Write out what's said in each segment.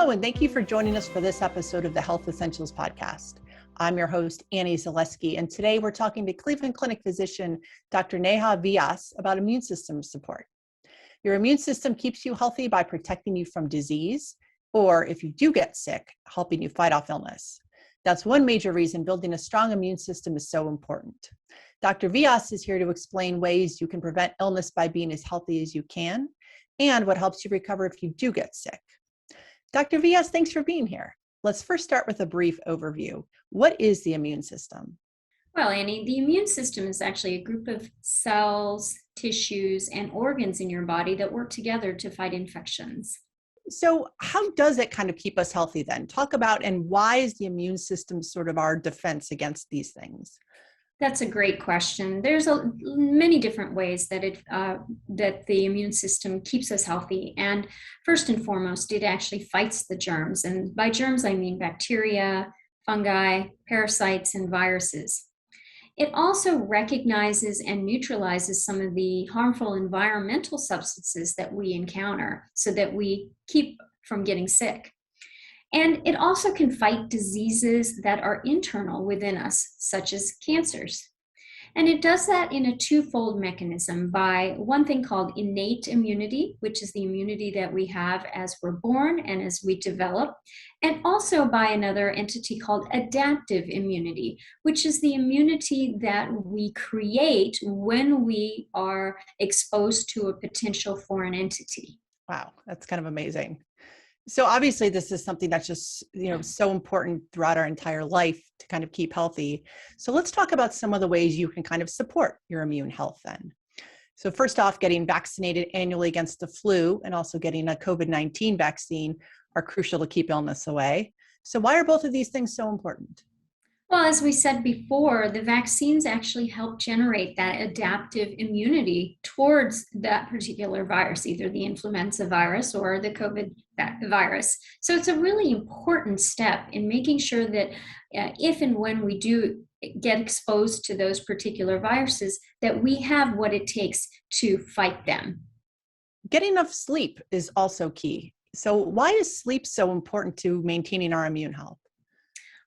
Hello, and thank you for joining us for this episode of the Health Essentials Podcast. I'm your host, Annie Zaleski, and today we're talking to Cleveland Clinic physician, Dr. Neha Vyas, about immune system support. Your immune system keeps you healthy by protecting you from disease, or if you do get sick, helping you fight off illness. That's one major reason building a strong immune system is so important. Dr. Vyas is here to explain ways you can prevent illness by being as healthy as you can, and what helps you recover if you do get sick. Dr. Vyas, thanks for being here. Let's first start with a brief overview. What is the immune system? Well, Annie, the immune system is actually a group of cells, tissues, and organs in your body that work together to fight infections. So how does it kind of keep us healthy then? Talk about, and why is the immune system sort of our defense against these things? That's a great question. There's many different ways that that the immune system keeps us healthy. And first and foremost, it actually fights the germs. And by germs, I mean bacteria, fungi, parasites, and viruses. It also recognizes and neutralizes some of the harmful environmental substances that we encounter so that we keep from getting sick. And it also can fight diseases that are internal within us, such as cancers. And it does that in a twofold mechanism by one thing called innate immunity, which is the immunity that we have as we're born and as we develop, and also by another entity called adaptive immunity, which is the immunity that we create when we are exposed to a potential foreign entity. Wow, that's kind of amazing. So obviously this is something that's just, so important throughout our entire life to kind of keep healthy. So let's talk about some of the ways you can kind of support your immune health then. So first off, getting vaccinated annually against the flu and also getting a COVID-19 vaccine are crucial to keep illness away. So why are both of these things so important? Well, as we said before, the vaccines actually help generate that adaptive immunity towards that particular virus, either the influenza virus or the COVID virus. So it's a really important step in making sure that if and when we do get exposed to those particular viruses, that we have what it takes to fight them. Getting enough sleep is also key. So why is sleep so important to maintaining our immune health?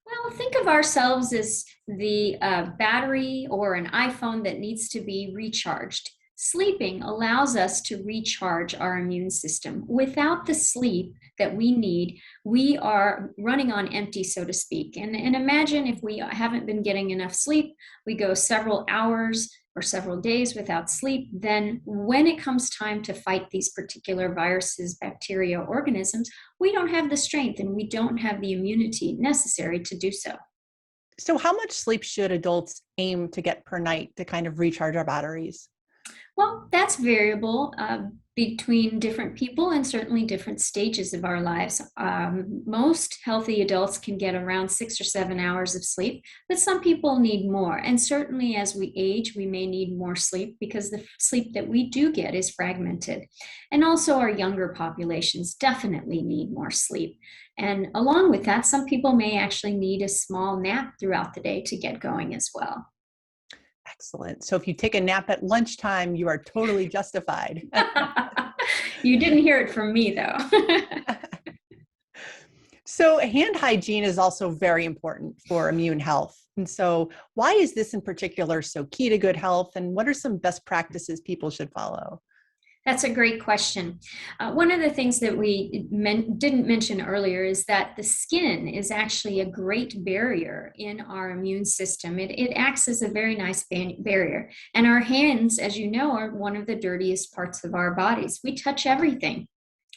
Well, think of ourselves as the battery or an iPhone that needs to be recharged. Sleeping allows us to recharge our immune system. Without the sleep that we need, we are running on empty, so to speak. And imagine if we haven't been getting enough sleep, we go several hours or several days without sleep, then when it comes time to fight these particular viruses, bacteria, organisms, we don't have the strength and we don't have the immunity necessary to do so. So how much sleep should adults aim to get per night to kind of recharge our batteries? Well, that's variable between different people and certainly different stages of our lives. Most healthy adults can get around 6 or 7 hours of sleep, but some people need more. And certainly as we age, we may need more sleep because the sleep that we do get is fragmented. And also our younger populations definitely need more sleep. And along with that, some people may actually need a small nap throughout the day to get going as well. Excellent. So if you take a nap at lunchtime, you are totally justified. You didn't hear it from me, though. So hand hygiene is also very important for immune health. And so why is this in particular so key to good health? And what are some best practices people should follow? That's a great question. One of the things that we didn't mention earlier is that the skin is actually a great barrier in our immune system. It acts as a very nice barrier. And our hands, as you know, are one of the dirtiest parts of our bodies. We touch everything.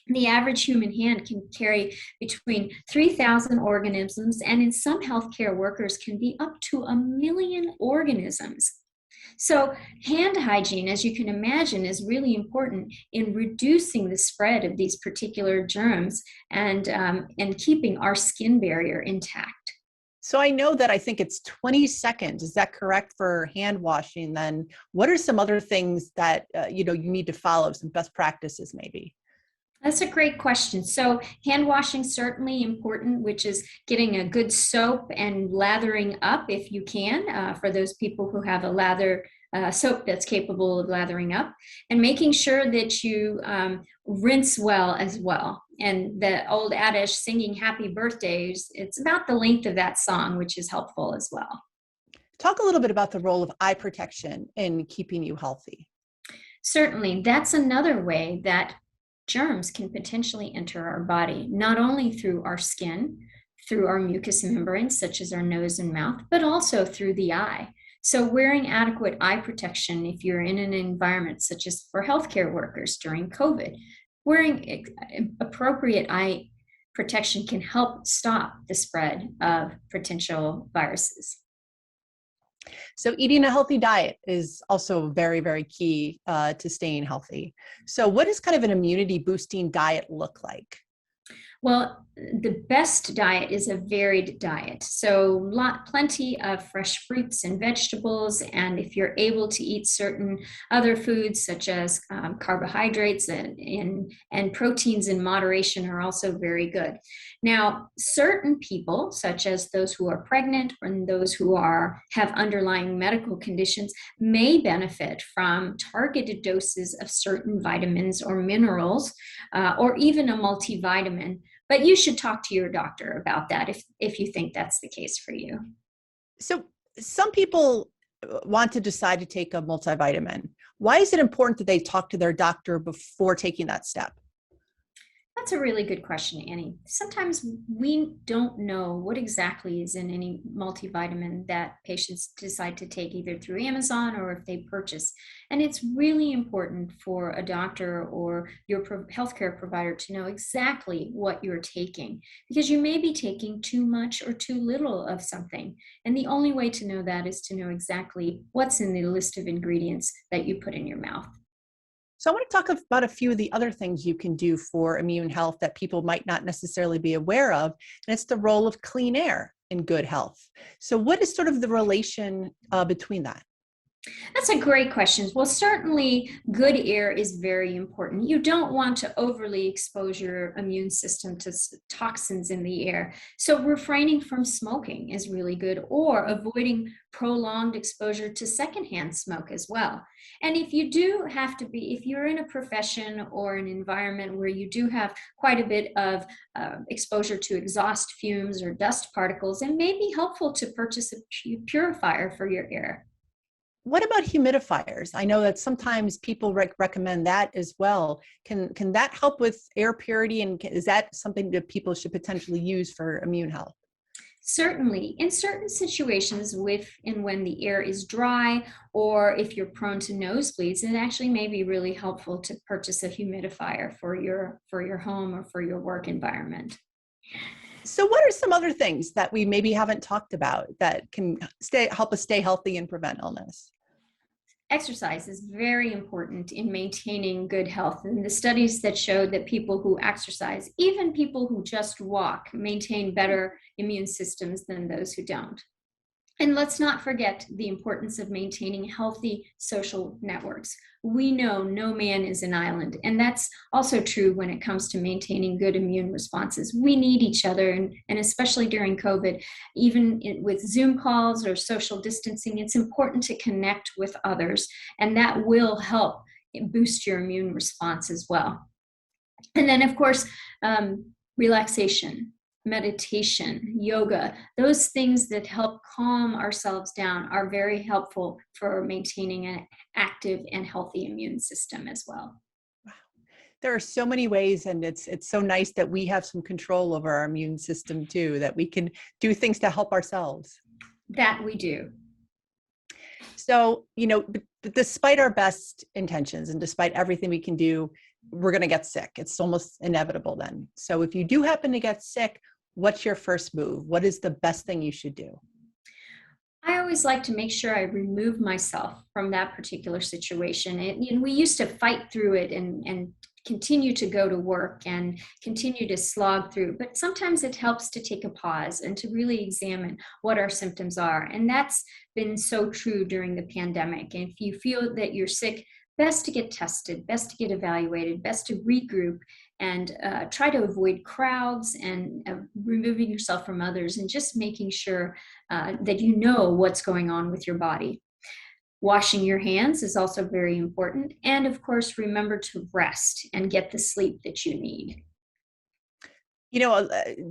The average human hand can carry between 3,000 organisms, and in some healthcare workers can be up to 1 million organisms. So hand hygiene, as you can imagine, is really important in reducing the spread of these particular germs and keeping our skin barrier intact. So I know that I think it's 20 seconds. Is that correct for hand washing? Then what are some other things that you need to follow, some best practices maybe? That's a great question. So hand washing certainly important, which is getting a good soap and lathering up if you can, for those people who have a lather soap that's capable of lathering up, and making sure that you rinse well as well. And the old adage, singing happy birthdays, it's about the length of that song, which is helpful as well. Talk a little bit about the role of eye protection in keeping you healthy. Certainly, that's another way that germs can potentially enter our body, not only through our skin, through our mucous membranes, such as our nose and mouth, but also through the eye. So, wearing adequate eye protection if you're in an environment such as for healthcare workers during COVID, wearing appropriate eye protection can help stop the spread of potential viruses. So eating a healthy diet is also very, very key to staying healthy. So what does kind of an immunity boosting diet look like? Well, the best diet is a varied diet. So, plenty of fresh fruits and vegetables. And if you're able to eat certain other foods, such as carbohydrates and proteins in moderation, are also very good. Now, certain people, such as those who are pregnant and those who have underlying medical conditions, may benefit from targeted doses of certain vitamins or minerals, or even a multivitamin. But you should talk to your doctor about that if you think that's the case for you. So some people want to decide to take a multivitamin. Why is it important that they talk to their doctor before taking that step? That's a really good question, Annie. Sometimes we don't know what exactly is in any multivitamin that patients decide to take either through Amazon or if they purchase. And it's really important for a doctor or your healthcare provider to know exactly what you're taking, because you may be taking too much or too little of something. And the only way to know that is to know exactly what's in the list of ingredients that you put in your mouth. So I want to talk about a few of the other things you can do for immune health that people might not necessarily be aware of, and it's the role of clean air in good health. So what is sort of the relation between that? That's a great question. Well, certainly good air is very important. You don't want to overly expose your immune system to toxins in the air. So refraining from smoking is really good, or avoiding prolonged exposure to secondhand smoke as well. And if you do have to be, if you're in a profession or an environment where you do have quite a bit of exposure to exhaust fumes or dust particles, it may be helpful to purchase a purifier for your air. What about humidifiers? I know that sometimes people recommend that as well. Can that help with air purity, and is that something that people should potentially use for immune health? Certainly, in certain situations, with and when the air is dry, or if you're prone to nosebleeds, it actually may be really helpful to purchase a humidifier for your home or for your work environment. So what are some other things that we maybe haven't talked about that can help us stay healthy and prevent illness? Exercise is very important in maintaining good health. And the studies that showed that people who exercise, even people who just walk, maintain better immune systems than those who don't. And let's not forget the importance of maintaining healthy social networks. We know no man is an island, and that's also true when it comes to maintaining good immune responses. We need each other, and especially during COVID, even with Zoom calls or social distancing, it's important to connect with others, and that will help boost your immune response as well. And then, of course, relaxation, meditation, yoga, those things that help calm ourselves down are very helpful for maintaining an active and healthy immune system as well. Wow. There are so many ways, and it's so nice that we have some control over our immune system too, that we can do things to help ourselves. That we do. So, despite our best intentions and despite everything we can do, we're going to get sick. It's almost inevitable then. So if you do happen to get sick, what's your first move? What is the best thing you should do? I always like to make sure I remove myself from that particular situation. We used to fight through it and continue to go to work and continue to slog through, but sometimes it helps to take a pause and to really examine what our symptoms are. And that's been so true during the pandemic. And if you feel that you're sick, best to get tested, best to get evaluated, best to regroup and try to avoid crowds and removing yourself from others and just making sure that you know what's going on with your body. Washing your hands is also very important. And of course, remember to rest and get the sleep that you need.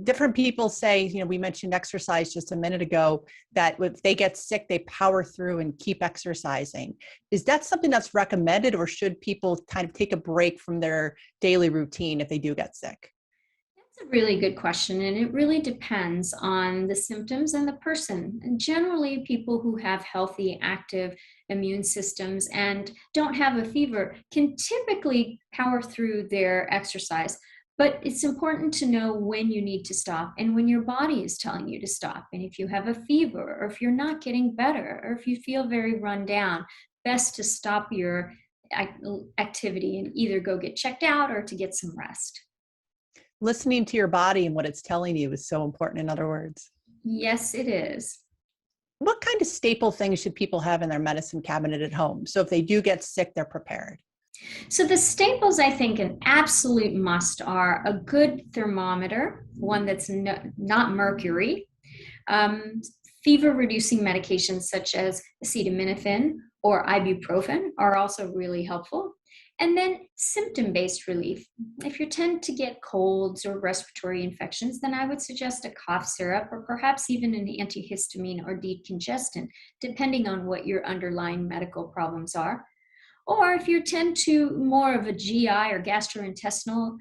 Different people say, we mentioned exercise just a minute ago, that if they get sick, they power through and keep exercising. Is that something that's recommended, or should people kind of take a break from their daily routine if they do get sick? That's a really good question, and it really depends on the symptoms and the person. And generally, people who have healthy, active immune systems and don't have a fever can typically power through their exercise. But it's important to know when you need to stop and when your body is telling you to stop. And if you have a fever, or if you're not getting better, or if you feel very run down, best to stop your activity and either go get checked out or to get some rest. Listening to your body and what it's telling you is so important, in other words. Yes, it is. What kind of staple things should people have in their medicine cabinet at home, so if they do get sick, they're prepared? So the staples, I think, an absolute must are a good thermometer, one that's not mercury, fever-reducing medications such as acetaminophen or ibuprofen are also really helpful. And then symptom-based relief. If you tend to get colds or respiratory infections, then I would suggest a cough syrup or perhaps even an antihistamine or decongestant, depending on what your underlying medical problems are. Or if you tend to more of a GI or gastrointestinal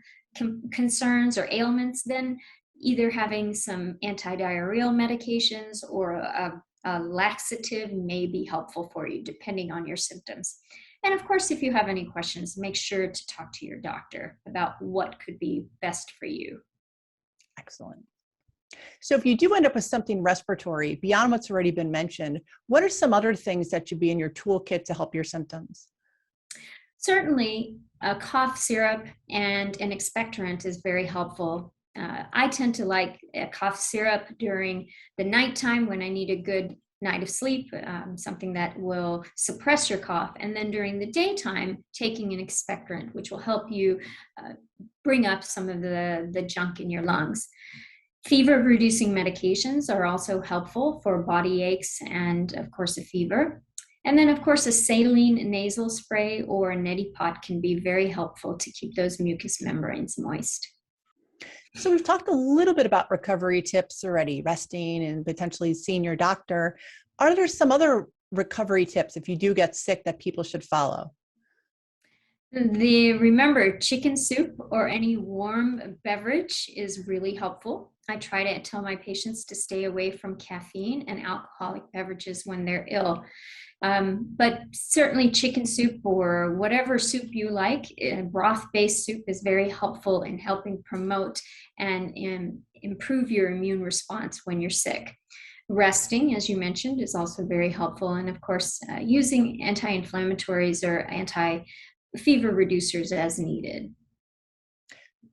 concerns or ailments, then either having some antidiarrheal medications or a laxative may be helpful for you, depending on your symptoms. And of course, if you have any questions, make sure to talk to your doctor about what could be best for you. Excellent. So if you do end up with something respiratory, beyond what's already been mentioned, what are some other things that should be in your toolkit to help your symptoms? Certainly, a cough syrup and an expectorant is very helpful. I tend to like a cough syrup during the nighttime when I need a good night of sleep, something that will suppress your cough. And then during the daytime, taking an expectorant, which will help you bring up some of the junk in your lungs. Fever-reducing medications are also helpful for body aches and, of course, a fever. And then, of course, a saline nasal spray or a neti pot can be very helpful to keep those mucous membranes moist. So we've talked a little bit about recovery tips already, resting and potentially seeing your doctor. Are there some other recovery tips if you do get sick that people should follow? Remember, chicken soup or any warm beverage is really helpful. I try to tell my patients to stay away from caffeine and alcoholic beverages when they're ill. But certainly chicken soup or whatever soup you like, broth-based soup is very helpful in helping promote and improve your immune response when you're sick. Resting, as you mentioned, is also very helpful. And of course, using anti-inflammatories or anti-fever reducers as needed.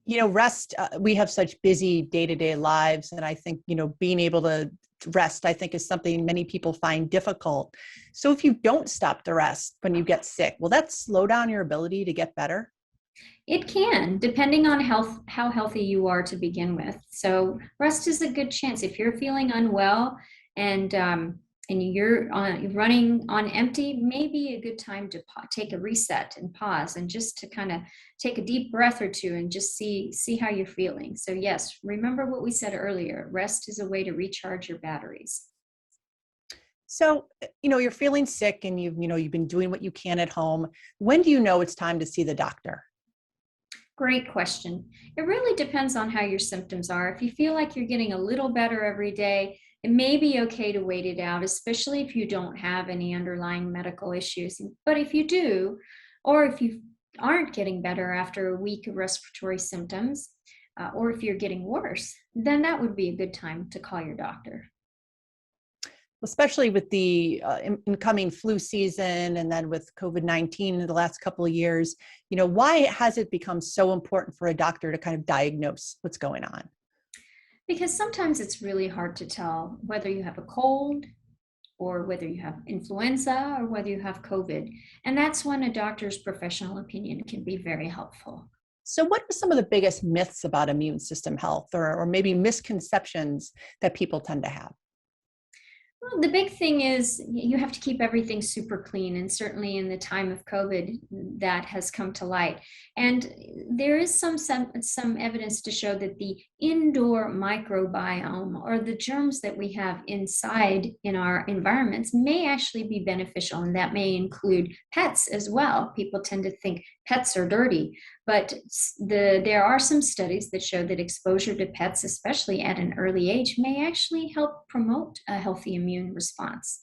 Rest, we have such busy day-to-day lives. And I think, being able to rest, I think, is something many people find difficult. So if you don't stop the rest when you get sick, will that slow down your ability to get better? It can, depending on how healthy you are to begin with. So rest is a good chance. If you're feeling unwell and you're running on empty, maybe a good time to take a reset and pause and just to kind of take a deep breath or two and just see how you're feeling. So yes, remember what we said earlier, rest is a way to recharge your batteries. So, you're feeling sick and you've been doing what you can at home. When do you know it's time to see the doctor? Great question. It really depends on how your symptoms are. If you feel like you're getting a little better every day, it may be okay to wait it out, especially if you don't have any underlying medical issues. But if you do, or if you aren't getting better after a week of respiratory symptoms, or if you're getting worse, then that would be a good time to call your doctor. Especially with the incoming flu season and then with COVID-19 in the last couple of years, why has it become so important for a doctor to kind of diagnose what's going on? Because sometimes it's really hard to tell whether you have a cold, or whether you have influenza or whether you have COVID. And that's when a doctor's professional opinion can be very helpful. So what are some of the biggest myths about immune system health or maybe misconceptions that people tend to have? Well, the big thing is you have to keep everything super clean, and certainly in the time of COVID, that has come to light. And there is some evidence to show that the indoor microbiome, or the germs that we have inside in our environments, may actually be beneficial, and that may include pets as well. People tend to think pets are dirty, but there are some studies that show that exposure to pets, especially at an early age, may actually help promote a healthy immune response.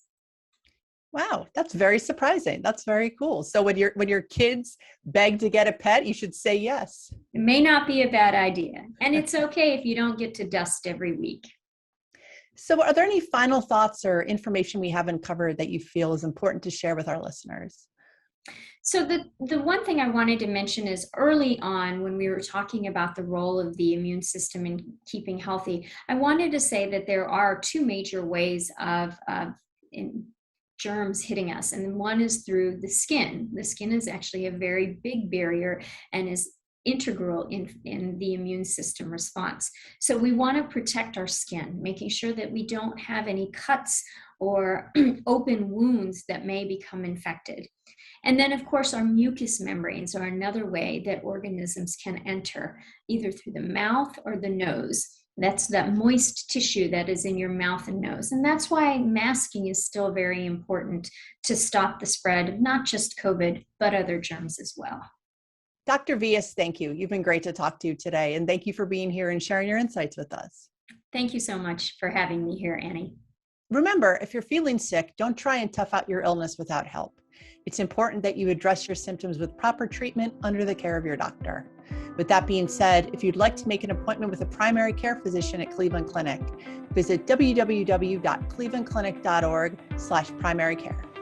Wow, that's very surprising. That's very cool. So when your kids beg to get a pet, you should say yes. It may not be a bad idea, and it's okay if you don't get to dust every week. So are there any final thoughts or information we haven't covered that you feel is important to share with our listeners? So the one thing I wanted to mention is early on when we were talking about the role of the immune system in keeping healthy, I wanted to say that there are two major ways of germs hitting us. And one is through the skin. The skin is actually a very big barrier and is integral in the immune system response. So we want to protect our skin, making sure that we don't have any cuts or open wounds that may become infected. And then, of course, our mucous membranes are another way that organisms can enter, either through the mouth or the nose. That's that moist tissue that is in your mouth and nose. And that's why masking is still very important to stop the spread of not just COVID, but other germs as well. Dr. Vyas, thank you. You've been great to talk to today. And thank you for being here and sharing your insights with us. Thank you so much for having me here, Annie. Remember, if you're feeling sick, don't try and tough out your illness without help. It's important that you address your symptoms with proper treatment under the care of your doctor. With that being said, if you'd like to make an appointment with a primary care physician at Cleveland Clinic, visit www.clevelandclinic.org/primarycare.